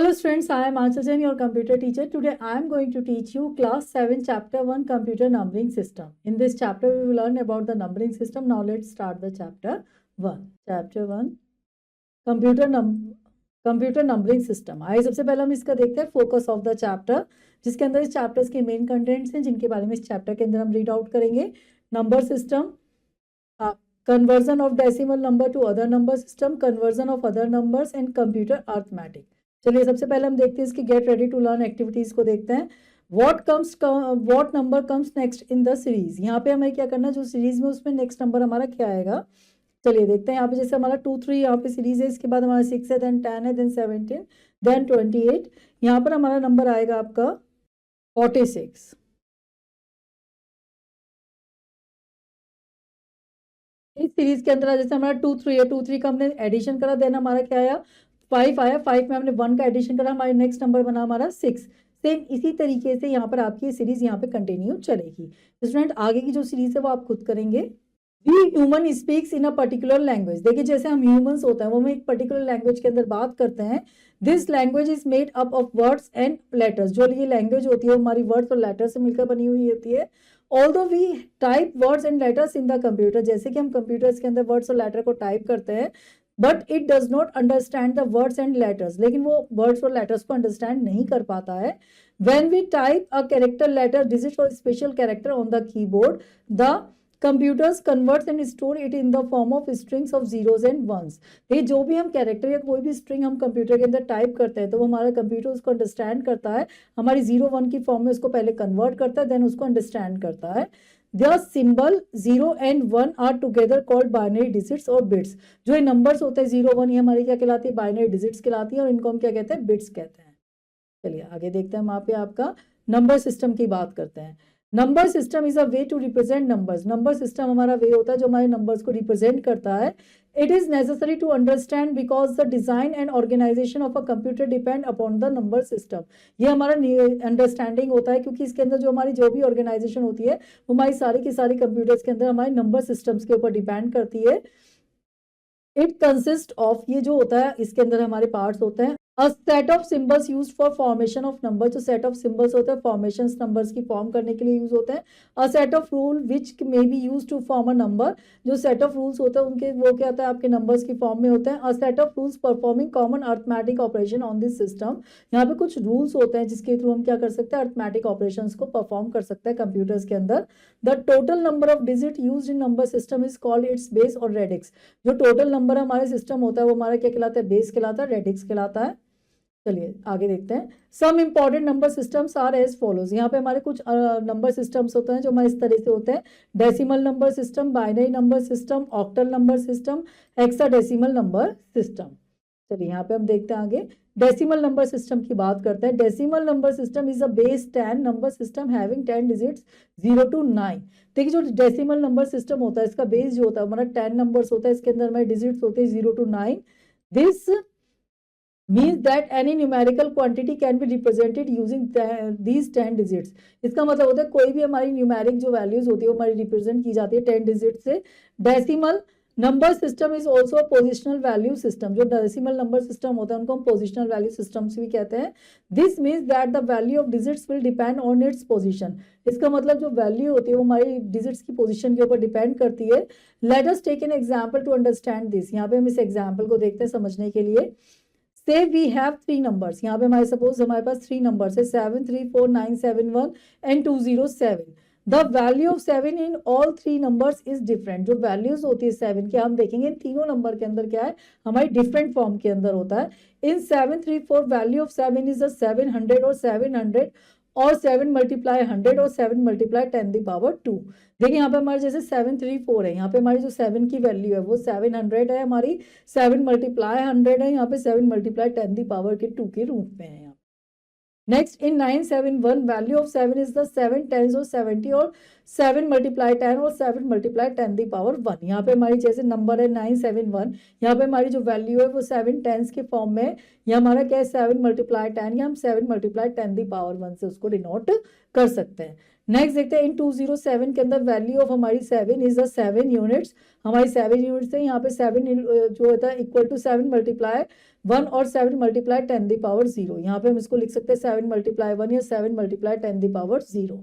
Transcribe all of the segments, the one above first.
Hello students, I am Aanchal Jain, your computer teacher. Today I am going to teach you class 7 chapter 1 computer numbering system. In this chapter we will learn about the numbering system. Now let's start the chapter 1. Chapter 1 computer numbering system. आइए सबसे पहले हम इसका देखते हैं focus of the chapter, जिसके अंदर इस चैप्टर्स के मेन कंटेंट्स हैं जिनके बारे में इस चैप्टर के अंदर हम रीड आउट करेंगे। Number system, conversion of decimal number to other number system, conversion of other numbers and computer arithmetic. चलिए सबसे पहले हम देखते हैं इसकी get ready to learn activities को देखते हैं। What number comes next in the series. यहाँ पे हमें क्या करना है, जो सीरीज में उसमें नेक्स्ट नंबर हमारा क्या आएगा। चलिए देखते हैं। यहाँ पे जैसे हमारा 2 3 यहाँ पे सीरीज है, इसके बाद हमारा 6 है, देन 10 है, देन 17, देन 28। यहाँ पर हमारा नंबर आएगा आपका 46। इस सीरीज के अंदर जैसे हमारा 2 3 है, 2 3 का हमने एडिशन करा, देन हमारा क्या आया 5 आया, 5 में हमने 1 का एडिशन करा, हमारा नेक्स्ट नंबर बना हमारा 6। सेम इसी तरीके से यहाँ पर आपकी सीरीज यहाँ पे कंटिन्यू चलेगी। स्टूडेंट आगे की जो सीरीज है वो आप खुद करेंगे। We human speaks in a particular language. देखिए जैसे हम ह्यूमंस होता है वो हम एक पर्टिकुलर लैंग्वेज के अंदर बात करते हैं। This language is made up of words and letters. जो ये लैंग्वेज होती है वो हमारी वर्ड्स और लेटर्स से मिलकर बनी हुई होती है। Although we type words and letters in the computer, जैसे कि हम कंप्यूटर्स के अंदर वर्ड्स और लेटर को टाइप करते हैं, but it does not understand the words and letters. लेकिन वो वर्ड्स और लेटर्स को अंडरस्टैंड नहीं कर पाता है। When we type a character, letter, digit or special character on the keyboard, the computers converts and store it in the form of strings of zeros and ones। ये जो भी हम कैरेक्टर या कोई भी स्ट्रिंग हम कंप्यूटर के अंदर टाइप करते हैं तो वो हमारा कंप्यूटर उसको अंडरस्टैंड करता है, हमारी 0 1 की फॉर्म में उसको पहले कन्वर्ट करता है, देन उसको अंडरस्टैंड करता है। The symbol 0 and 1 are together called binary digits और bits। जो ये नंबर्स होते हैं 0 1, ये हमारी क्या कहलाती है, बाइनरी डिजिट्स कहलाती है, और इनको हम क्या कहते हैं, बिट्स कहते हैं। चलिए आगे देखते हैं। वहां पे आपका नंबर सिस्टम की बात करते हैं। Number system is a way to represent numbers. Number system हमारा वे होता है जो हमारे नंबर्स को रिप्रेजेंट करता है। It is necessary to understand because the design and organisation of a computer depend upon the number system. ये हमारा अंडरस्टैंडिंग होता है क्योंकि इसके अंदर जो भी ऑर्गेनाइजेशन होती है वो हमारी सारी की सारी कंप्यूटर्स के अंदर हमारे नंबर सिस्टम्स के ऊपर डिपेंड करती है। इट कंसिस्ट ऑफ, ये जो होता है इसके अंदर हमारे पार्ट्स होते हैं। A set of symbols used for formation of numbers। जो set of symbols होते हैं formations numbers की फॉर्म करने के लिए यूज होते हैं। A set of rule which may be used to form a number। जो set of rules होते हैं उनके वो क्या होता है, आपके numbers की फॉर्म में होते हैं। A set of rules performing common arithmetic operation on this system। यहाँ पे कुछ rules होते हैं जिसके थ्रू हम क्या कर सकते हैं, arithmetic operations को परफॉर्म कर सकते हैं कंप्यूटर्स के अंदर। The total number of digit used in number system is called its base और radix। जो टोटल नंबर हमारे सिस्टम होता है वो हमारा क्या कहलाता है, बेस कहलाता है, रेडिक्स कहलाता है। चलिए आगे देखते हैं। Some important number systems are as follows. यहाँ पे हमारे कुछ नंबर सिस्टम्स होते हैं जो हमारे इस तरह से होते हैं। Decimal number system, binary number system, octal number system, hexadecimal number system. चलिए यहाँ पे हम देखते हैं आगे। डेसिमल नंबर सिस्टम की बात करते हैं। Decimal number system is a base 10 number system having 10 digits 0 to 9। देखिए जो डेसिमल नंबर सिस्टम होता है इसका बेस जो होता है हमारा 10 नंबर्स होता है, इसके अंदर हमारे डिजिट्स होते हैं 0 to 9। This means that any numerical quantity can be represented using these 10 digits। इसका मतलब होता है कोई भी हमारी न्यूमेरिक जो वैल्यूज होती है वो हमारी रिप्रेजेंट की जाती है 10 डिजिट से। Decimal number system is also a positional value system. जो डेसिमल नंबर सिस्टम होता है उनको हम पोजिशनल वैल्यू सिस्टम्स भी कहते हैं। This means that the value of digits will depend on its position. इसका मतलब जो वैल्यू होती है वो हमारी डिजिट्स की पोजिशन के ऊपर डिपेंड करती है। Let us take an example to understand this. यहाँ पे हम इस एग्जाम्पल को देखते हैं समझने के लिए। Say we have 3 numbers। यहाँ पे हमारे सपोज हमारे पास 3 numbers है, 7 3 4 9 7 1 and 2 0 7। The value of 7 in all 3 numbers is different। जो values होती है 7 की हम देखेंगे इन तीनों नंबर के अंदर क्या है, हमारी डिफरेंट फॉर्म के अंदर होता है। इन 7 3 4 वैल्यू ऑफ 7 इज 700 और 700 और 7 मल्टीप्लाई 100 और 7 मल्टीप्लाई 10 द पावर 2। देखिए यहाँ पे हमारे जैसे 7 3 4 है, यहाँ पे हमारी जो 7 की वैल्यू है वो 700 है, हमारी 7 मल्टीप्लाई 100 है, यहाँ पे 7 मल्टीप्लाई 10 द पावर के 2 के रूप में है। Next in 971 value of 7 is the 7 10 और 70 और 7 मल्टीप्लाई 10 और 7 मल्टीप्लाई 10 द पावर 1। यहाँ पे हमारी जैसे नंबर है 971, यहाँ पे हमारी जो वैल्यू है वो 7 10 के फॉर्म में। यहाँ हमारा क्या है 7 मल्टीप्लाई 10 या हम 7 मल्टीप्लाई 10 द पावर 1 से उसको डिनोट कर सकते हैं। नेक्स्ट देखते हैं इन 207 के अंदर वैल्यू ऑफ हमारी 7 इज द 7 यूनिट्स, हमारी 7 यूनिट्स है। यहाँ पे 7 जो होता है इक्वल टू 7 मल्टीप्लाई 1 और 7 मल्टीप्लाई 10 द पावर 0। यहाँ पे हम इसको लिख सकते हैं 7 मल्टीप्लाई 1 या 7 multiply 10 the power 0।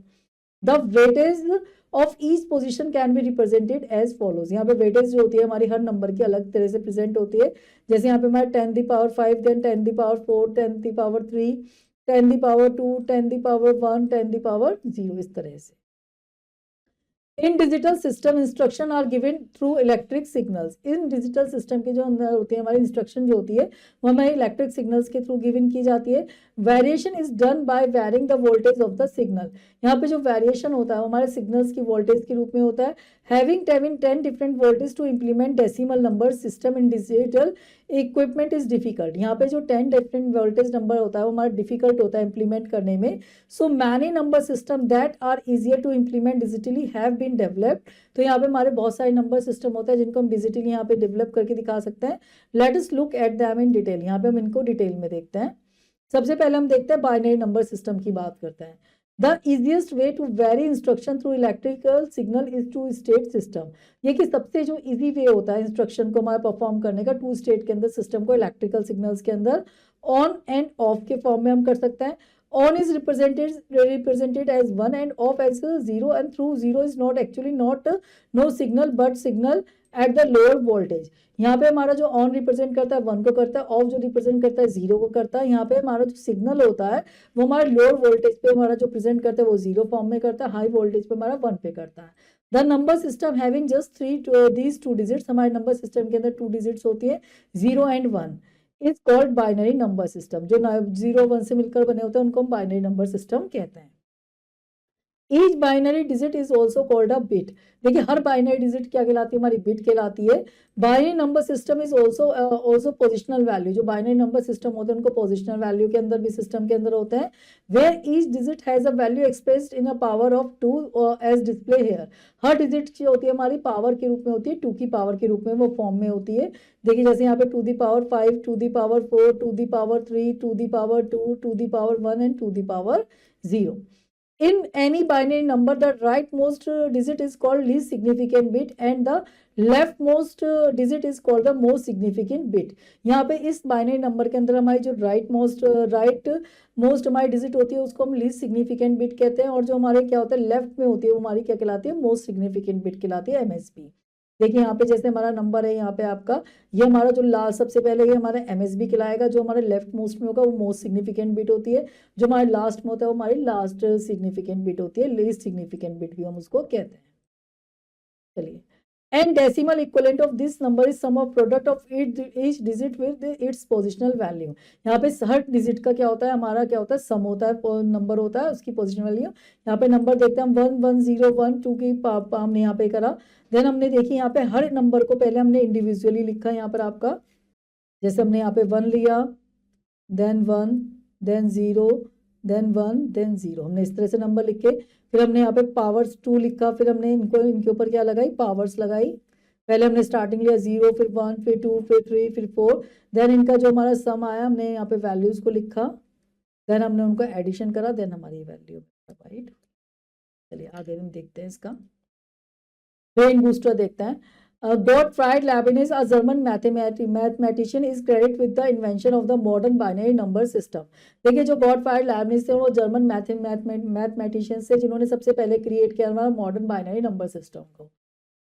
The weightage of each position can be represented as follows. यहाँ पे वेटेज जो होती है हमारी हर नंबर की अलग तरह से प्रेजेंट होती है। जैसे यहाँ पे हमारे 10 the power 5, then 10 the power 4, 10 the power 3, 10 the power 2, 10 the power 1, 10 the power 0, इस तरह से। In digital system instruction are given through electric signals. In digital system की जो अंदर होती है हमारी इंस्ट्रक्शन जो होती है वो हमारी इलेक्ट्रिक सिग्नल्स के थ्रू गिवन की जाती है। Variation is done by varying the voltage of the signal. यहाँ पे जो वेरिएशन होता है हमारे सिग्नल्स की वोल्टेज के रूप में होता है। Having 10 different voltage to implement decimal number system in digital equipment is difficult. यहाँ पे जो 10 डिफरेंट वोल्टेज नंबर होता है वो हमारा डिफिकल्ट होता है इम्प्लीमेंट करने में। So many number system that are easier to implement digitally have been developed. तो यहाँ पे हमारे बहुत सारे नंबर सिस्टम होते हैं जिनको हम डिजिटली यहाँ पे डेवलप करके दिखा सकते हैं। Let us look at them in detail. यहाँ पे हम इनको डिटेल में देखते हैं। सबसे पहले हम देखते हैं बाइनरी नंबर सिस्टम की बात करते हैं। The easiest way to vary instruction through electrical signal is two state system. ये कि सबसे जो इजी वे होता है इंस्ट्रक्शन को हमारा परफॉर्म करने का टू स्टेट के अंदर सिस्टम को इलेक्ट्रिकल सिग्नल्स के अंदर ऑन एंड ऑफ के फॉर्म में हम कर सकते हैं। On is represented as 1 and off as 0, and through 0 is not actually not no signal but signal at the lower voltage। यहाँ पे हमारा जो ऑन रिप्रेजेंट करता है 1 को करता है, ऑफ जो रिप्रेजेंट करता है 0 को करता है। यहाँ पे हमारा जो सिग्नल होता है वो हमारे लोअर वोल्टेज पे हमारा जो प्रेजेंट करता है वो 0 फॉर्म में करता है, हाई वोल्टेज पे हमारा 1 पे करता है। The number system having just these 2 digits. हमारे नंबर सिस्टम के अंदर 2 डिजिट्स होती है 0 and 1 is called binary number system. जो 0 1 से मिलकर बने होते हैं उनको हम बाइनरी नंबर सिस्टम कहते हैं। Each binary digit is also called a bit. देखिए हर बाइनरी डिजिट क्या कहलाती है, हमारी बिट कहलाती है। Binary number system is also positional value. जो बाइनरी नंबर सिस्टम होते हैं उनको पोजिशनल वैल्यू के अंदर भी सिस्टम के अंदर होते हैं। Where each digit has a value expressed in a power of 2 as display here. हर डिजिट जो होती है हमारी पावर के रूप में होती है, 2 की पावर के रूप में वो फॉर्म में होती है। देखिए जैसे यहाँ पे 2 दी power 5, 2 the power 4, 2 the power 3, 2 the power 2, 2 the power 1 and 2 the power 0। In any binary number, the rightmost digit is called least significant bit and the leftmost digit is called the most significant bit। यहाँ पे इस binary number के अंदर हमारी जो right most हमारी digit होती है उसको हम लीस्ट सिग्निफिकेंट बिट कहते हैं, और जो हमारे क्या होता है लेफ्ट में होती है वो हमारी क्या कहलाती है, मोस्ट सिग्निफिकेंट बिट कहलाती है, MSB। देखिए यहाँ पे जैसे हमारा नंबर है यहाँ पे आपका, ये हमारा जो लास्ट सबसे पहले ये हमारा MSB कहलाएगा। जो हमारे लेफ्ट मोस्ट में होगा वो मोस्ट सिग्निफिकेंट बिट होती है, जो हमारे लास्ट में होता है वो हमारी लास्ट सिग्निफिकेंट बिट होती है, लीस्ट सिग्निफिकेंट बिट भी हम उसको कहते हैं। चलिए, and decimal equivalent of this number is sum of product of each digit with its positional value. यहाँ पे हर डिजिट का क्या होता है, हमारा क्या होता है, सम होता है, नंबर होता है उसकी पोजिशनल वैल्यू। यहाँ पे नंबर देखते हैं हम 1 1 0 1 2 की हमने यहाँ पे करा। देन हमने देखी यहाँ पे हर नंबर को पहले हमने इंडिविजुअली लिखा। यहाँ पर आपका जैसे हमने यहाँ पे 1 लिया, देन 1, देन 0, देन 1, देन 0, हमने इस तरह से नंबर लिखे। फिर हमने यहाँ पे पावर्स 2 लिखा, फिर हमने इनके ऊपर क्या लगाई, पावर्स लगाई। पहले हमने स्टार्टिंग लिया 0, फिर 1, फिर 2, फिर 3, फिर 4, देन इनका जो हमारा सम आया हमने यहाँ पे वैल्यूज को लिखा, देन हमने उनको एडिशन करा, देन हमारी वैल्यू राइट। चलिए आगे हम देखते हैं इसका ब्रेन बूस्टर देखते हैं। Gottfried Leibniz, a German mathematician, is credited with the invention of the modern binary number system। देखिए जो Gottfried Leibniz थे वो जर्मन मैथमेटिशियन से जिन्होंने सबसे पहले क्रिएट किया हमारा मॉडर्न बाइनरी नंबर सिस्टम को।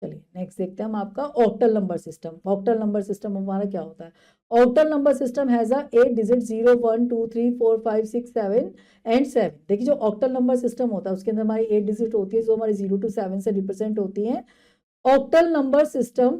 चलिए नेक्स्ट देखते हैं हम आपका octal number system. Octal number system हमारा क्या होता है, octal number system has a 8 digit 0 1 2 3 4 5 6 7 and 7। देखिए जो ऑक्टल नंबर सिस्टम होता है उसके अंदर हमारी 8 डिजिट होती है जो हमारी 0 to 7 से रिप्रेजेंट होती है। Octal number system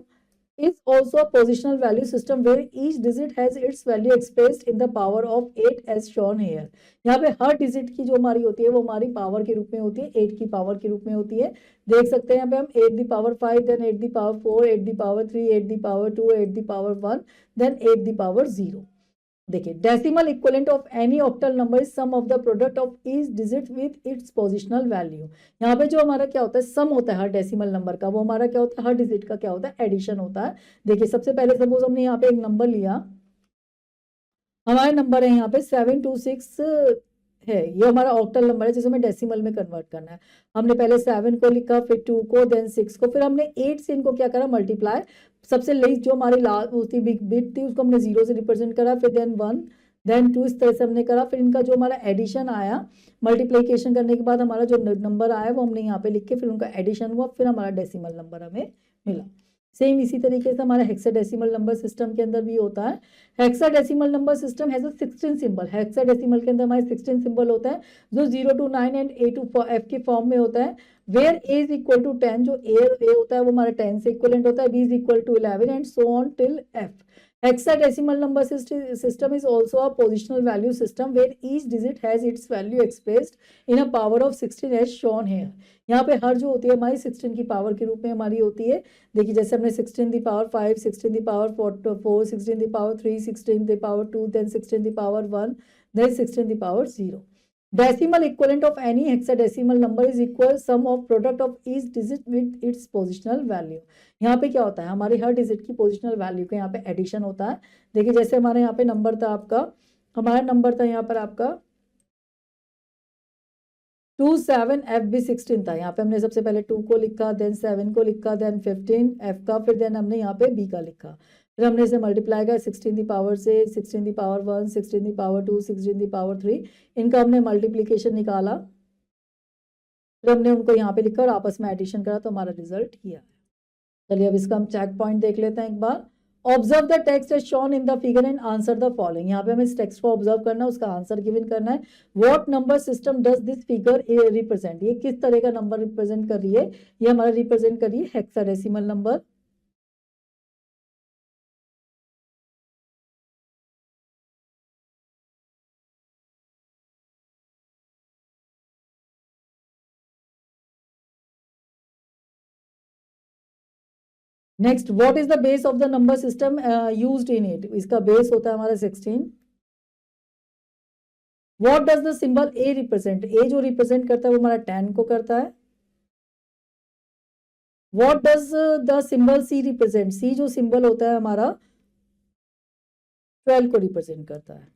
is also a positional value system where each digit has its value expressed in the power of 8 as shown here। यहाँ पे हर डिजिट की जो हमारी होती है वो हमारी पावर के रूप में होती है, 8 की पावर के रूप में होती है। देख सकते हैं यहाँ पे हम 8 the power 5, then 8 the power 4, 8 the power 3, 8 the power 2, 8 the power 1, then 8 the power 0। देखिए decimal equivalent of any octal number is sum of the product of each digit with its positional value. यहाँ पे जो हमारा क्या होता है सम होता है हर डेसिमल नंबर का, वो हमारा क्या होता है हर डिजिट का क्या होता है एडिशन होता है। देखिए सबसे पहले सपोज हमने यहाँ पे एक नंबर लिया, हमारे नंबर है यहाँ पे 726 है, ये हमारा ऑक्टल नंबर है जिसे हमें डेसिमल में कन्वर्ट करना है। हमने पहले 7 को लिखा, फिर 2 को, देन 6 को, फिर हमने 8 से इनको क्या करा, मल्टीप्लाई। सबसे लेस्ट जो हमारी लास्ट होती बिग बिट थी उसको हमने 0 से रिप्रेजेंट करा, फिर देन 1, देन 2, इस तरह से हमने करा। फिर इनका जो हमारा एडिशन आया, मल्टीप्लीकेशन करने के बाद हमारा जो नंबर आया वो हमने यहाँ पे लिख के फिर उनका एडिशन हुआ, फिर हमारा डेसिमल नंबर हमें मिला। सेम इसी तरीके से हमारा हेक्साडेसिमल नंबर सिस्टम के अंदर भी होता है। Hexadecimal number system has a 16 symbol. Hexadecimal के अंदर हमारे 16 सिंबल होता है जो 0 to 9 and A to F के फॉर्म में होता है। Where A is equal to 10, जो A होता है वो हमारा 10 से इक्वलेंट होता है, B is equal to 11 and so on till F. Hexadecimal number system is also a positional value system where each digit has its value expressed in a power of 16 as shown here. यहाँ पे हर जो होती है हमारी 16 की power के रूप में हमारी होती है। देखिए जैसे हमने 16 दी power 5, 16 the power 4, 16 the power 3, 16 the power 2, then 16 the power 1, then 16 the power 0. Decimal equivalent of any hexadecimal number is equal sum of product of each digit with its positional value. यहाँ पे क्या होता है, हमारे हर digit की positional value का यहाँ पे एडिशन होता है। देखिए जैसे हमारे यहाँ पे नंबर था आपका, हमारा नंबर था यहाँ पर आपका 2, 7, F भी 16 था। यहाँ पे हमने सबसे पहले 2 को लिखा, देन 7 को लिखा, देन 15 F का, फिर देन हमने यहाँ पे B का लिखा। फिर हमने इसे मल्टीप्लाई किया 16 दी पावर से, 16 दी पावर 1, 16 दी पावर 2, 16 दी पावर 3, इनका हमने मल्टीप्लीकेशन निकाला, फिर हमने उनको यहाँ पे लिखा और आपस में एडिशन करा तो हमारा रिजल्ट किया। चलिए अब इसका हम चेक पॉइंट देख लेते हैं एक बार। Observe the text as shown in the figure and answer the following. यहाँ पे हमें इस टेक्स्ट को ऑब्जर्व करना है, उसका आंसर गिवन करना है। What number system does this figure represent, ये किस तरह का नंबर रिप्रेजेंट कर रही है, ये हमारा रिप्रेजेंट कर रही है hexadecimal number. Next, what is the base of the number system used in it, इसका बेस होता है हमारा 16। What does the symbol A represent, A जो रिप्रेजेंट करता है वो हमारा 10 को करता है। What does the symbol C represent, C जो सिंबल होता है हमारा 12 को रिप्रेजेंट करता है।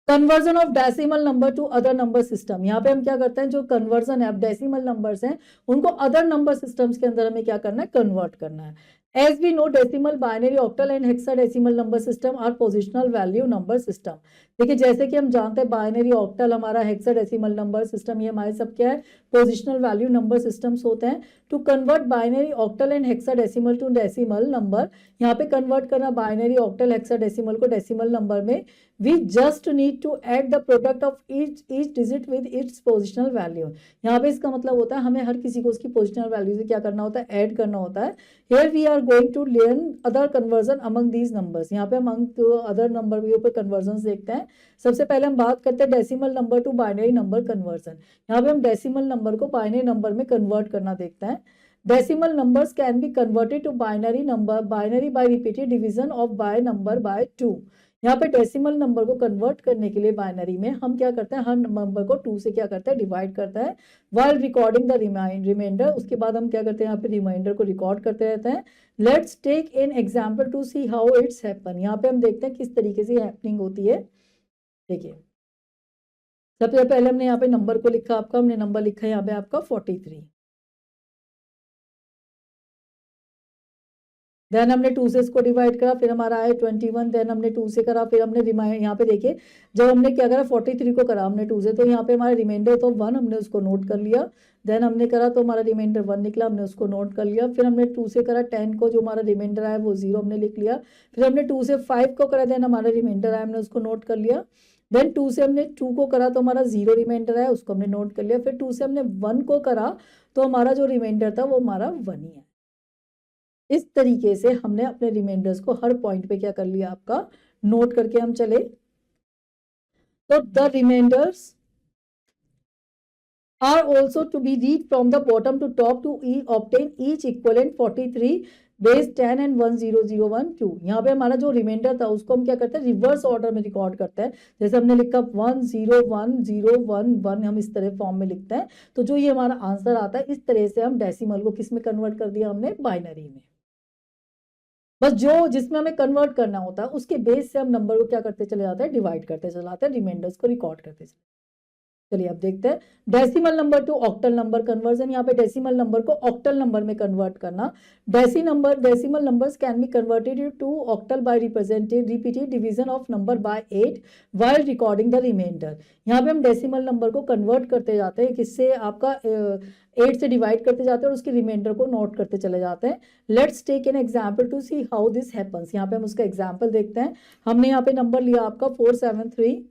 Conversion of decimal number to other number system, यहाँ पे हम क्या करते हैं, जो कन्वर्जन है, अब डेसिमल नंबर्स हैं उनको अदर नंबर सिस्टम्स के अंदर हमें क्या करना है, कन्वर्ट करना है। As we know, decimal, binary, octal and hexadecimal number system are positional value number system. देखिए जैसे कि हम जानते हैं बाइनरी, ऑक्टल, हमारा हेक्साडेसिमल नंबर सिस्टम, ये हमारे सब क्या है, पोजिशनल वैल्यू नंबर सिस्टम्स होते हैं। To convert binary, octal and hexadecimal to decimal number, यहाँ पे कन्वर्ट करना बाइनरी, ऑक्टल, हेक्साडेसिमल को डेसिमल नंबर में, we just need to add the product of each digit with its positional value. यहाँ पे इसका मतलब होता है हमें हर किसी को उसकी पोजिशनल वैल्यू से क्या करना होता है, ऐड करना होता है। Here we are going to learn other conversion among these numbers. यहाँ पे हम अदर नंबर के ऊपर कन्वर्जन देखते हैं। सबसे पहले हम बात करते हैं decimal number to binary number conversion. यहाँ पे हम डेसिमल नंबर को बाइनरी नंबर में कन्वर्ट करना देखते हैं। Decimal numbers can be converted to binary number, binary by repeated division of by number by 2। यहाँ पे डेसिमल नंबर को कन्वर्ट करने के लिए बाइनरी में हम क्या करते हैं, हर नंबर को 2 से क्या करते हैं, डिवाइड करते हैं व्हाइल रिकॉर्डिंग द रिमाइंडर। उसके बाद हम क्या करते हैं, यहाँ पे रिमाइंडर को रिकॉर्ड करते रहते हैं। Let's take an example to see how it's happen. यहाँ पे हम देखते हैं किस तरीके से हैपनिंग होती है। देखिए सबसे पहले हमने यहाँ पे नंबर को लिखा, आपका हमने नंबर लिखा है यहाँ पे आपका 43, देन हमने 2 से इसको डिवाइड करा, फिर हमारा आया 21, देन हमने 2 से करा, फिर हमने यहाँ पे देखिए जब हमने क्या करा 43 को करा हमने 2 से, तो यहाँ पे हमारा रिमाइंडर तो 1, हमने उसको नोट कर लिया। देन हमने करा तो हमारा रिमाइंडर 1 निकला, हमने उसको नोट कर लिया। फिर हमने 2 से करा 10 को, जो हमारा रिमाइंडर आया वो 0 हमने लिख लिया। फिर हमने 2 से 5 को करा, देन हमारा रिमाइंडर आया, हमने उसको नोट कर लिया। देन 2 से हमने 2 को करा तो हमारा 0 रिमाइंडर आया, उसको हमने नोट कर लिया। फिर 2 से हमने 1 को करा तो हमारा जो रिमाइंडर था वो हमारा 1 ही है। इस तरीके से हमने अपने रिमाइंडर्स को हर पॉइंट पे क्या कर लिया, आपका नोट करके हम चले। तो the remainders are also to be read from the bottom to top to obtain each equivalent 43 base 10 and 1001 2। यहाँ पे हमारा जो रिमाइंडर था उसको हम क्या करते हैं, रिवर्स ऑर्डर में रिकॉर्ड करते हैं। जैसे हमने लिखा 101011, हम इस तरह फॉर्म में लिखते हैं। तो जो ये हमारा आंसर आता है, इस तरह से हम डेसिमल को किस में कन्वर्ट कर दिया हमने, बाइनरी में। बस जो जिसमें हमें कन्वर्ट करना होता है उसके बेस से हम नंबर को क्या करते चले जाते हैं, डिवाइड करते चले जाते हैं, रिमाइंडर्स को रिकॉर्ड करते चले। चलिए अब देखते हैं decimal number to octal number conversion. यहाँ पे डेसिमल नंबर को ऑक्टल नंबर में कन्वर्ट करना। Decimal numbers can be converted to octal by repeated division of number by 8 while recording the remainder. यहाँ पे हम डेसिमल नंबर को कन्वर्ट करते जाते हैं, किससे, आपका 8 से डिवाइड करते जाते हैं और उसके रिमाइंडर को नोट करते चले जाते हैं। Let's take an example to see how this happens. यहाँ पे हम उसका एग्जाम्पल देखते हैं। हमने यहाँ पे नंबर लिया आपका 473।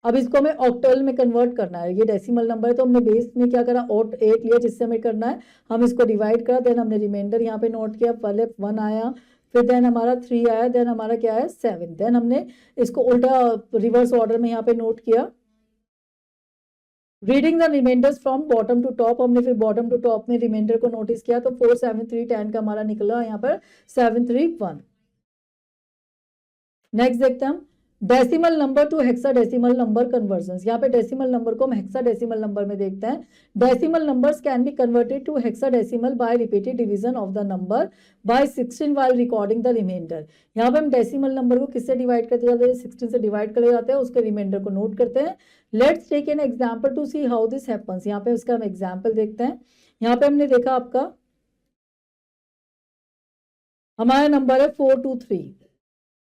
अब इसको हमें ऑक्टल में कन्वर्ट करना है, ये डेसिमल नंबर है तो हमने बेस में क्या करा, 8 लिया जिससे हमें करना है, हम इसको डिवाइड करा, देन हमने रिमाइंडर यहाँ पे नोट किया, पहले 1 आया, फिर देन हमारा 3 आया, देन हमारा क्या है 7, देन हमने इसको उल्टा रिवर्स ऑर्डर में यहाँ पे नोट किया। Reading the remainders from bottom to top, हमने फिर बॉटम टू टॉप में रिमाइंडर को नोटिस किया तो 4 7 3 10 का हमारा निकला यहाँ पर 7 3 1। नेक्स्ट देखते हैं हम decimal number to hexadecimal number conversion. यहाँ पे डेसिमल नंबर को हम हेक्साडेसिमल नंबर में देखते हैं। Decimal numbers can be converted to hexadecimal by repeated division of the number by 16 while recording the remainder. यहाँ पे हम डेसिमल नंबर को किससे डिवाइड करते जाते हैं, 16 से डिवाइड करे जाते हैं, उसके रिमाइंडर को नोट करते हैं। Let's take an example to see how this happens. यहाँ पे उसका हम एग्जाम्पल देखते हैं। यहाँ पे हमने देखा आपका हमारा नंबर है 423,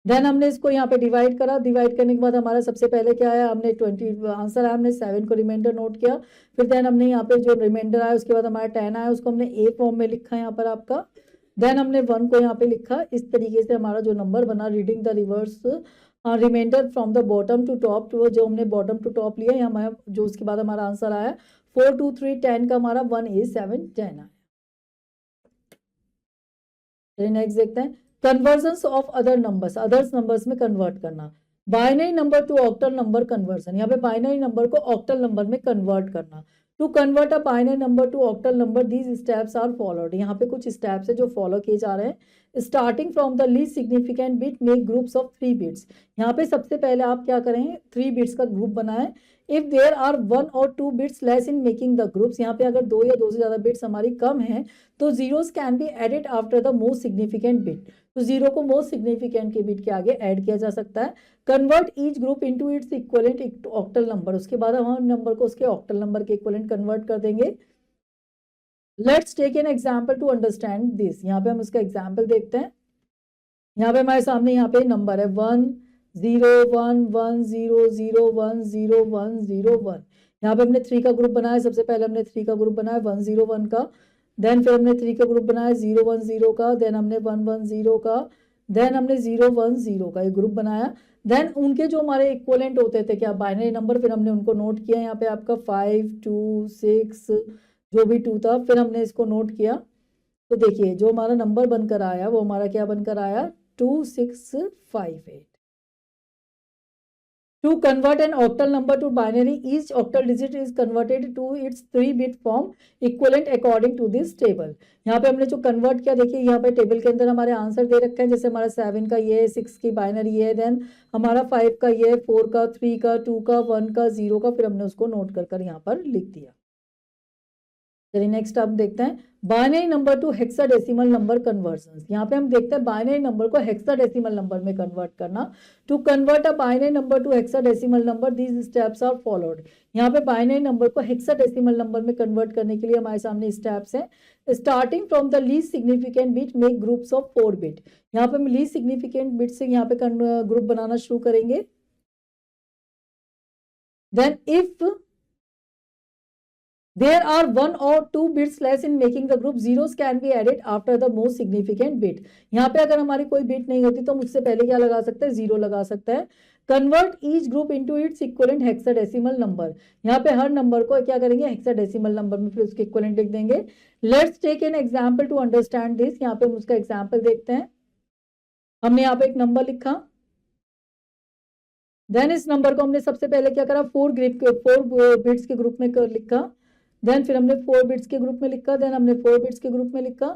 देन हमने इसको यहाँ पे डिवाइड करा, डिवाइड करने के बाद हमारा सबसे पहले क्या आया, हमने 20 आंसर आया, हमने 7 को रिमाइंडर नोट किया, फिर देन हमने यहाँ पे जो रिमाइंडर आया उसके बाद हमारा 10 आया, उसको हमने ए फॉर्म में लिखा यहाँ पर आपका, देन हमने 1 को यहाँ पे लिखा। इस तरीके से हमारा जो नंबर बना, reading the reverse remainder from the bottom to top, जो हमने बॉटम टू टॉप लिया हमारा, जो उसके बाद हमारा आंसर आया 4 2 3 10 का हमारा 1 8 7 10 आया। नेक्स्ट देखते हैं कन्वर्जन ऑफ अदर्स नंबर्स में कन्वर्ट करना। Binary number to octal number conversion. यहाँ पे बाइनरी नंबर को ऑक्टल नंबर में कन्वर्ट करना। To convert a binary number to octal number these steps are followed. यहाँ पे कुछ स्टेप्स है जो फॉलो किए जा रहे हैं। Starting from the least significant bit make groups of 3 bits. यहाँ पे सबसे पहले आप क्या करें, 3 बिट्स का ग्रुप बनाएं। इफ देयर आर 1 और 2 bits less in making the groups, यहाँ पे अगर 2 या 2 से ज्यादा बिट्स हमारी कम है तो zeros can be added after the most significant bit. तो जीरो को मोस्ट सिग्निफिकेंट के बिट के आगे ऐड किया जा सकता है। Convert each group into its equivalent octal number. उसके बाद हम नंबर को उसके ऑक्टल नंबर के इक्विवेलेंट कन्वर्ट कर देंगे। Let's take an example to understand this. यहाँ पे हम उसका एग्जांपल देखते हैं। यहाँ पे हमारे सामने यहाँ पे नंबर है 1 0 1 1 0 0 1 0 1 0 1। यहाँ पे हमने 3 का ग्रुप बनाया। सबसे पहले हमने 3 का ग्रुप बनाया 1 0 1 का, देन फिर हमने 3 का ग्रुप बनाया 0 1 0 का, देन हमने 1 1 0 का, देन हमने 0 1 0 का एक ग्रुप बनाया। देन उनके जो हमारे इक्वलेंट होते थे क्या, बाइनरी नंबर, फिर हमने उनको नोट किया। यहाँ पे आपका 5 2 6 जो भी 2 था, फिर हमने इसको नोट किया। तो देखिए जो हमारा नंबर बनकर आया वो हमारा क्या बनकर आया, 2658। To convert an octal number to binary, each octal digit is converted to its 3-bit form equivalent according to this table। यहाँ पे हमने जो कन्वर्ट किया, देखिए यहाँ पे टेबल के अंदर हमारे आंसर दे रखे हैं। जैसे हमारा 7 का ये है, 6 की बाइनरी है, देन हमारा 5 का ये है, 4 का, 3 का, 2 का, 1 का, 0 का, फिर हमने उसको नोट कर यहाँ पर लिख दिया। चलिए नेक्स्ट आप देखते हैं binary number to hexadecimal number conversion. यहाँ पे हम देखते हैं बाइनरी नंबर को हेक्साडेसिमल नंबर में कन्वर्ट करना। To convert a binary number to hexadecimal number these steps are followed. यहाँ पे बाइनरी नंबर को हेक्साडेसिमल नंबर में कन्वर्ट करने के लिए हमारे सामने स्टेप्स हैं। Starting from the least significant bit make groups of 4 bit. यहाँ पे हम लीस्ट सिग्निफिकेंट बिट से यहाँ पे ग्रुप बनाना शुरू करेंगे। Then if there are 1 or 2 bits less in making the group, zeros can be added after the most significant bit। यहाँ पे अगर हमारी कोई बिट नहीं होती तो हम उससे पहले क्या लगा सकते हैं, 0 लगा सकते हैं। Convert each group into its equivalent hexadecimal number. यहाँ पे हर नंबर को क्या करेंगे, हेक्साडेसिमल नंबर में फिर उसके इक्विवेलेंट लिख देंगे। Let's take an example to understand this. यहाँ पे हम उसका एग्जांपल देखते हैं। हमने यहाँ पे एक नंबर लिखा, देन इस नंबर को हमने सबसे पहले क्या करा, 4 बिट्स के ग्रुप में लिखा, देन फिर हमने 4 बिट्स के ग्रुप में लिखा, देन हमने 4 बिट्स के ग्रुप में लिखा,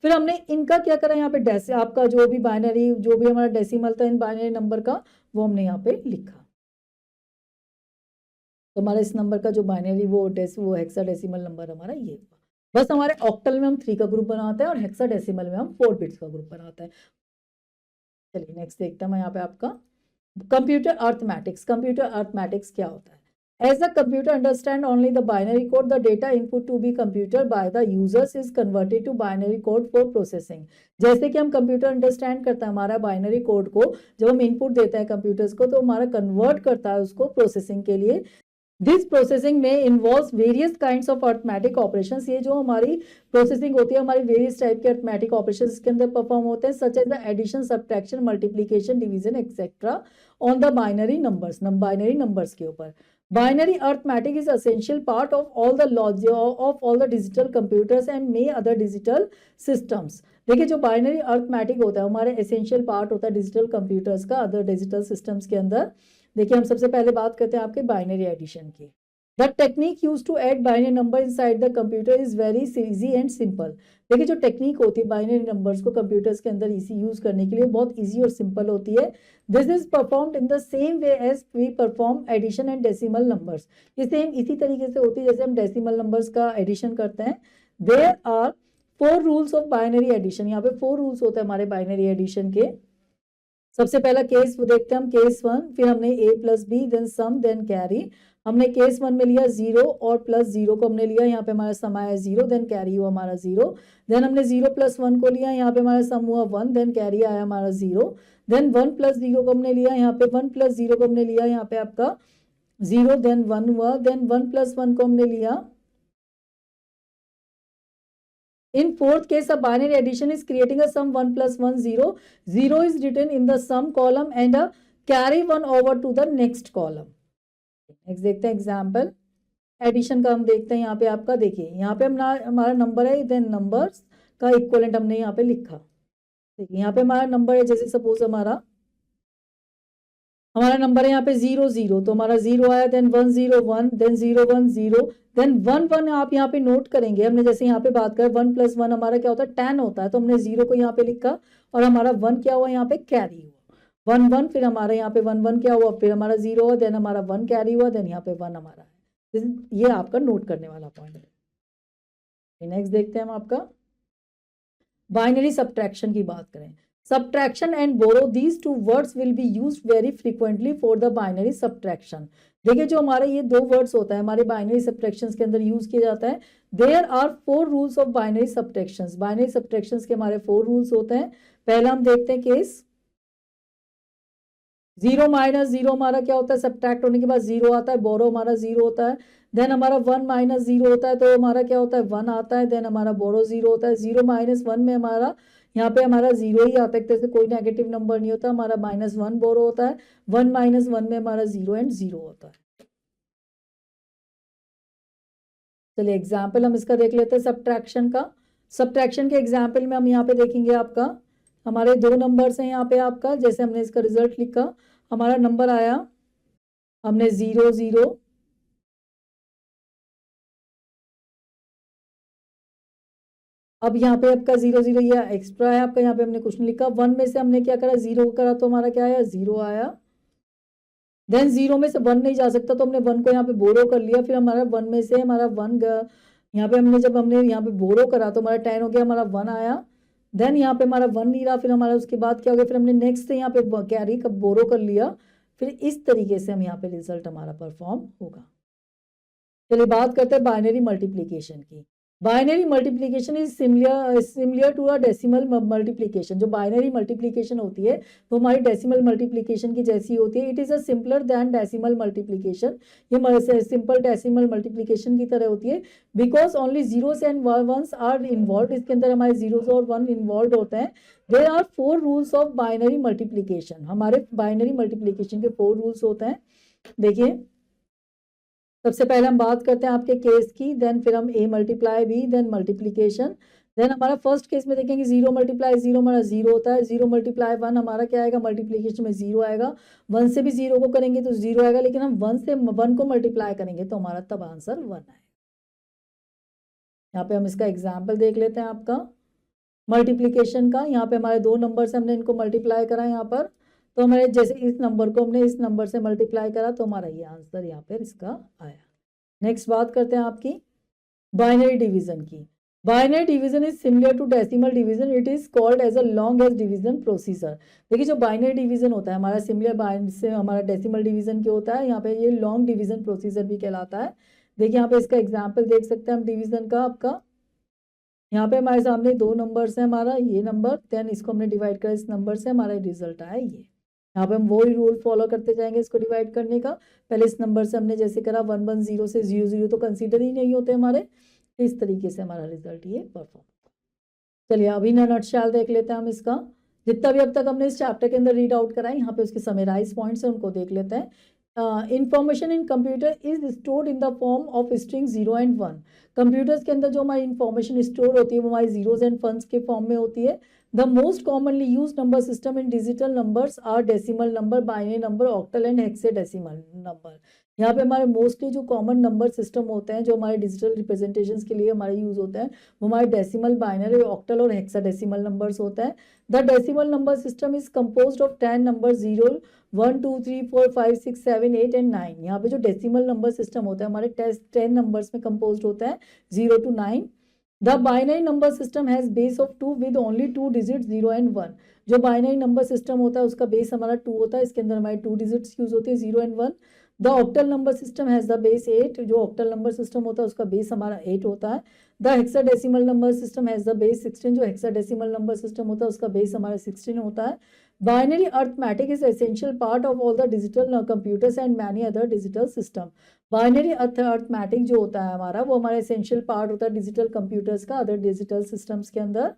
फिर हमने इनका क्या करा, यहाँ पे आपका जो भी बाइनरी, जो भी हमारा डेसिमल था इन बाइनरी नंबर का, वो हमने यहाँ पे लिखा। तो हमारा इस नंबर का जो बाइनरी वो हेक्साडेसिमल नंबर हमारा ये हुआ। बस हमारे ऑक्टल में हम 3 का ग्रुप बनाते हैं और हेक्साडेसिमल में हम 4 बिट्स का ग्रुप बनाते हैं। चलिए नेक्स्ट देखते हैं मैं यहाँ पे आपका कंप्यूटर अर्थमेटिक्स। कंप्यूटर अर्थमेटिक्स क्या होता है? As the computer understand only the binary code, the data input to be computed by the users is converted to binary code for processing. जैसे कि हम कंप्यूटर अंडरस्टैंड करता है हमारा बाइनरी कोड को, जब हम इनपुट देते हैं कंप्यूटर्स को तो हमारा कन्वर्ट करता है उसको प्रोसेसिंग के लिए। दिस प्रोसेसिंग में involve various kinds of arithmetic operations. ये जो हमारी प्रोसेसिंग होती है हमारी वेरियस टाइप के अर्थमेटिक ऑपरेशंस के अंदर परफॉर्म होते हैं, such as the addition, subtraction, multiplication, division etcetera on the binary numbers, binary numbers के ऊपर। Binary arithmetic is essential part of all the logic of all the digital computers and many other digital systems. देखिए जो binary arithmetic होता है हमारे essential part होता है digital computers का, अदर डिजिटल सिस्टम्स के अंदर। देखिए हम सबसे पहले बात करते हैं आपके बाइनरी एडिशन की। The technique use to add binary number inside the computer is very easy and simple. देखिए जो टेक्निक होती है बाइनरी नंबर्स को कंप्यूटर्स के अंदर इजी यूज करने के लिए बहुत इजी और सिंपल होती है। This is performed in the same way as we perform addition and decimal numbers. ये सेम इसी तरीके से होती है जैसे हम डेसिमल नंबर्स का एडिशन करते हैं। There are 4 rules of binary addition. यहाँ पे 4 रूल्स होते हैं हमारे बाइनरी एडिशन के। सबसे पहला केस वो देखते हैं हम, केस 1, फिर हमने a plus B then sum then carry. हमने केस 1 में लिया 0 और प्लस 0 को हमने लिया, यहाँ पे हमारा सम आया 0 देन कैरी हुआ हमारा 0। देन हमने 0 प्लस 1 को लिया, यहाँ पे हमारा सम हुआ 1 देन कैरी आया हमारा 0। देन 1 प्लस 0 को हमने लिया, यहाँ पे 1 प्लस 0 को हमने लिया, यहाँ पे आपका 0 देन 1 हुआ। देन 1 प्लस 1 को हमने लिया। In fourth case, a binary addition is creating a sum 1 plus 1 0. 0 is written in the sum column and a carry 1 over to the next column. Next देखते हैं एग्जाम्पल एडिशन का। हम देखते हैं यहाँ पे आपका, देखिए यहाँ पे हमारा नंबर है, देन नंबर्स का इक्वलेंट हमने यहाँ पे लिखा। देखिए यहाँ पे हमारा नंबर है, जैसे सपोज हमारा नंबर है यहाँ पे 0 0, तो हमारा 0 आया, देन 1 0 1, देन 0 1 0, देन 1 1। आप यहाँ पे नोट करेंगे हमने जैसे यहाँ पे बात करें 1 प्लस 1 हमारा क्या होता है 10 होता है, तो हमने 0 को यहाँ पे लिखा और हमारा 1 क्या हुआ यहाँ पे कैरी हुआ 1 1। फिर हमारा यहाँ पे 1 1 क्या हुआ, फिर हमारा 0 हुआ, देन हमारा 1 कैरी हुआ, देन यहाँ पे 1 हमारा है। ये आपका नोट करने वाला पॉइंट है। नेक्स्ट देखते हैं हम आपका बाइनरी सब्ट्रैक्शन की बात करें। Subtraction and borrow, these two words will be used very frequently for the binary subtraction. देखिए जो हमारे ये 2 वर्ड्स होता है हमारे बाइनरी सब्ट्रैक्शंस के अंदर यूज किया जाता है। There are 4 rules of binary subtractions. Binary subtractions के हमारे 4 रूल्स होते हैं। पहला हम देखते हैं केस 0 माइनस 0 हमारा क्या होता है, सब्ट्रैक्ट होने के बाद 0 आता है, बोरो हमारा 0 होता है। देन हमारा 1 माइनस 0 होता है तो हमारा क्या होता है 1 आता है, देन हमारा बोरो 0 होता है। 0 माइनस 1 में हमारा यहाँ पे हमारा 0 ही आता है, जैसे कोई नेगेटिव नंबर नहीं होता, हमारा -1 बोरो होता है। 1 माइनस 1 में हमारा 0 एंड 0 होता है। चलिए एग्जाम्पल हम इसका देख लेते हैं सब्ट्रैक्शन का। सब्ट्रैक्शन के एग्जाम्पल में हम यहाँ पे देखेंगे आपका हमारे 2 नंबर्स हैं यहाँ पे आपका, जैसे हमने इसका रिजल्ट लिखा, हमारा नंबर आया हमने 0 0, अब यहाँ पे आपका 0 0 ये एक्स्ट्रा है आपका, यहाँ पे हमने कुछ नहीं लिखा। 1 में से हमने क्या करा 0 करा तो हमारा क्या आया 0 आया। देन 0 में से 1 नहीं जा सकता तो हमने 1 को यहाँ पे बोरो कर लिया, फिर हमारा 1 में से हमारा 1 यहाँ पे हमने यहाँ पे बोरो करा तो हमारा 10 हो गया, हमारा 1 आया। देन यहाँ पे हमारा 1 नहीं रहा, फिर हमारा उसके बाद क्या हो गया, फिर हमने नेक्स्ट से यहाँ पे कैरी कब बोरो कर लिया, फिर इस तरीके से हम यहाँ पे रिजल्ट हमारा परफॉर्म होगा। चलिए बात करते हैं बाइनरी मल्टीप्लीकेशन की। Binary multiplication is similar to a decimal multiplication. जो बाइनरी मल्टीप्लिकेशन होती है वो हमारी डेसिमल मल्टीप्लिकेशन की जैसी होती है। It is a simpler than decimal multiplication. ये सिंपल डेसिमल मल्टीप्लिकेशन की तरह होती है because only zeros and ones are involve. इसके अंदर हमारे जीरोस और 1 इन्वॉल्व होते हैं। There are 4 rules of binary multiplication. हमारे बाइनरी मल्टीप्लिकेशन के 4 रूल्स होते हैं। देखिए सबसे पहले हम बात करते हैं आपके केस की, देन फिर हम a multiply b, then multiplication. Then हमारा फर्स्ट केस में देखेंगे 0 मल्टीप्लाई 0 हमारा 0 होता है। 0 मल्टीप्लाई 1 हमारा क्या आएगा, मल्टीप्लिकेशन में 0 आएगा। 1 से भी 0 को करेंगे तो 0 आएगा, लेकिन हम 1 से 1 को मल्टीप्लाई करेंगे तो हमारा तब आंसर 1 आएगा। यहाँ पे हम इसका एग्जाम्पल देख लेते हैं आपका मल्टीप्लिकेशन का। यहाँ पे हमारे 2 नंबर से हमने इनको मल्टीप्लाई करा यहाँ पर, तो हमारे जैसे इस नंबर को हमने इस नंबर से मल्टीप्लाई करा तो हमारा ये आंसर यहाँ पर इसका आया। नेक्स्ट बात करते हैं आपकी बाइनरी डिवीजन की। Binary division is similar to decimal division, it is called as a long as division procedure. देखिए जो बाइनरी डिवीजन होता है हमारा सिमिलर से हमारा डेसिमल डिवीजन क्या होता है, यहाँ पे ये लॉन्ग डिवीजन प्रोसीजर भी कहलाता है। देखिए यहाँ पे इसका एग्जाम्पल देख सकते हैं हम डिवीजन का आपका। यहाँ पे हमारे सामने दो नंबर्स है, हमारा ये नंबर, देन इसको हमने डिवाइड करा इस नंबर से, हमारा रिजल्ट आया ये। यहाँ पे हम वही रूल फॉलो करते जाएंगे इसको डिवाइड करने का। पहले इस नंबर से हमने जैसे करा 110 से 00 तो कंसीडर ही नहीं होते हमारे, इस तरीके से हमारा रिजल्ट ये परफॉर्म। चलिए अभी ना नटशैल देख लेते हैं हम इसका। जितना भी अब तक हमने इस चैप्टर के अंदर रीड आउट करा है, यहाँ पे उसके समराइज पॉइंट्स है उनको देख लेते हैं। Information in computer is stored in the form of string 0 and 1। Computers के अंदर जो हमारी इंफॉर्मेशन स्टोर होती है वो हमारी जीरोज एंड वंस के फॉर्म में होती है। The most commonly use number system in digital numbers are decimal number, binary number, octal and hexadecimal number. यहाँ पे हमारे मोस्टली जो कॉमन नंबर सिस्टम होते हैं जो हमारे डिजिटल रिप्रेजेंटेशन के लिए हमारे यूज होते हैं वो हमारे डेसिमल, बाइनरी, ऑक्टल और हेक्साडेसिमल नंबर्स होते हैं। The decimal number system is composed of 10 number 0 1 2 3 4 5 6 7 8 and 9। यहाँ पे जो डेसिमल नंबर सिस्टम होता है हमारे 10 नंबर्स में कंपोज्ड होता है 0 to 9। The binary number system has base of 2 with only 2 digit 0 and 1। जो बाइनरी नंबर सिस्टम होता है उसका बेस हमारा 2 होता है, इसके अंदर हमारे 2 डिजिट्स यूज होते हैं 0 and 1। The octal number system has the base 8। जो ऑक्टल नंबर सिस्टम होता है उसका बेस हमारा 8 होता है। The hexadecimal number system has the base 16। जो हेक्साडेसिमल नंबर सिस्टम होता है उसका बेस हमारा 16 होता है। Binary arithmetic is essential part of all the digital computers and many other digital system. Binary arithmetic जो होता है हमारा वो हमारा एसेंशियल पार्ट होता है डिजिटल कंप्यूटर्स का, अदर डिजिटल सिस्टम्स के अंदर।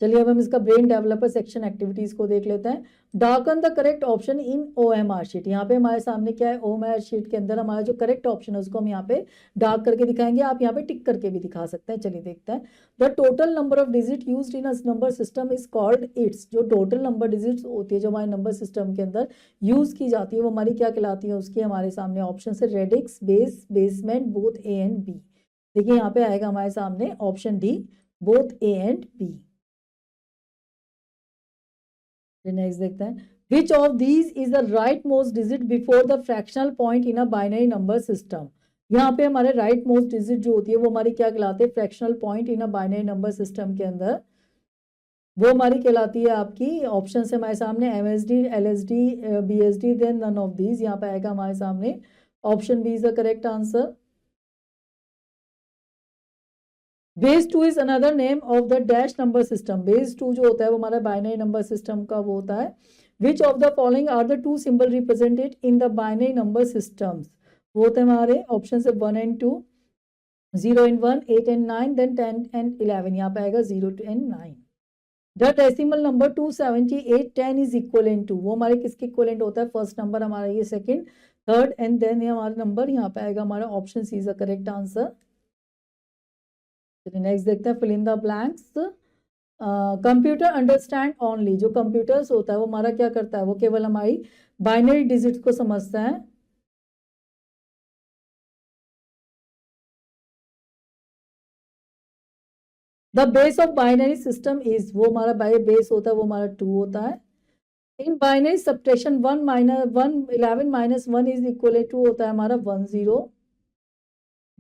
चलिए अब हम इसका ब्रेन डेवलपर सेक्शन एक्टिविटीज को देख लेते हैं। Darken the correct option in OMR sheet. यहाँ पे हमारे सामने क्या है, OMR शीट के अंदर हमारा जो करेक्ट ऑप्शन है उसको हम यहाँ पे डार्क करके दिखाएंगे, आप यहाँ पे टिक करके भी दिखा सकते हैं। चलिए देखते हैं। The total number of digit used in a number system is called its. जो टोटल नंबर डिजिट होती है जो हमारे नंबर सिस्टम के अंदर यूज की जाती है वो हमारी क्या कहलाती है, उसकी हमारे सामने ऑप्शन है radix, base, basement, both A and B। देखिए यहाँ पे आएगा हमारे सामने option D, both A and B। Next देखते हैं। Which of these is the rightmost digit before the fractional point in a binary number system? यहाँ पे हमारे राइट मोस्ट डिजिट जो होती है वो हमारी क्या कहलाते हैं, fractional point in a binary number system के अंदर वो हमारी कहलाती है आपकी ऑप्शन से हमारे सामने MSD, LSD, BSD, then none of these. यहाँ पे आएगा हमारे सामने option B is the correct answer. Base 2 is another name of the dash number system. Base 2 जो होता है वो हमारा बाइनरी नंबर सिस्टम का वो होता है। Which of the following are the two symbol represented in the binary number systems. वो होते हैं हमारे ऑप्शन से 1 and 2, 0 and 1, 8 and 9, then 10 and 11। यहाँ पे आएगा 0 and 9। The decimal number 278 10 is equivalent to. वो हमारे किसके इक्वलेंट होता है, फर्स्ट नंबर हमारा ये, सेकंड, थर्ड एंड देन ये हमारा नंबर। यहाँ पे आएगा हमारा option C is the correct answer. Next देखते हैं, fill in the blanks. Computer understand only. जो कंप्यूटर्स होता है वो हमारा क्या करता है, वो केवल हमारी बाइनरी डिजिट्स को समझता है। The base of binary system is, वो हमारा बेस होता है वो हमारा 2 होता है। In binary subtraction 1 minus 1 11 minus 1 is equal to होता है हमारा 1 0।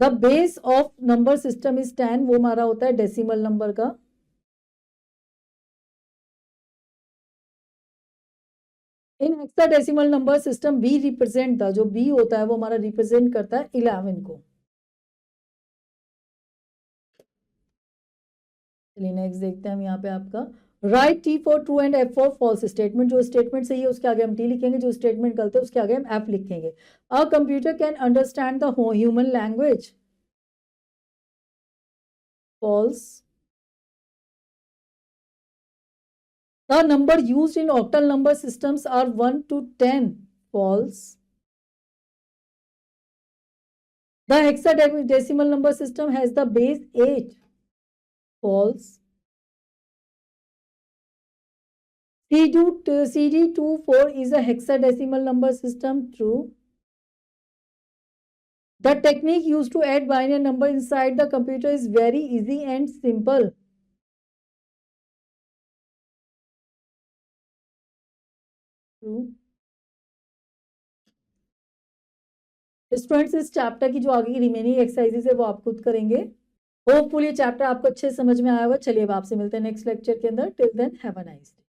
The base of number system is 10, वो हमारा होता है डेसिमल नंबर का। In hexadecimal number system B represent the, जो बी होता है वो हमारा रिप्रेजेंट करता है 11 को। चलिए नेक्स्ट देखते हैं हम यहाँ पे आपका write T for true and F for false statement. जो स्टेटमेंट सही है उसके आगे हम टी लिखेंगे, जो स्टेटमेंट गलत है उसके आगे हम एफ लिखेंगे। A computer can understand the human language, false. The number used in octal number systems are 1 to 10, false. The hexadecimal number system has the base 8, false. CD24 is a hexadecimal number system, true. The technique used to add binary number inside the computer is very easy and simple, true. Students इस chapter की जो आगे की remaining exercises है वो आप खुद करेंगे। होपफुली चैप्टर आपको अच्छे से समझ में आया होगा। चलिए अब आपसे मिलते हैं नेक्स्ट लेक्चर के अंदर। Till then have a nice day.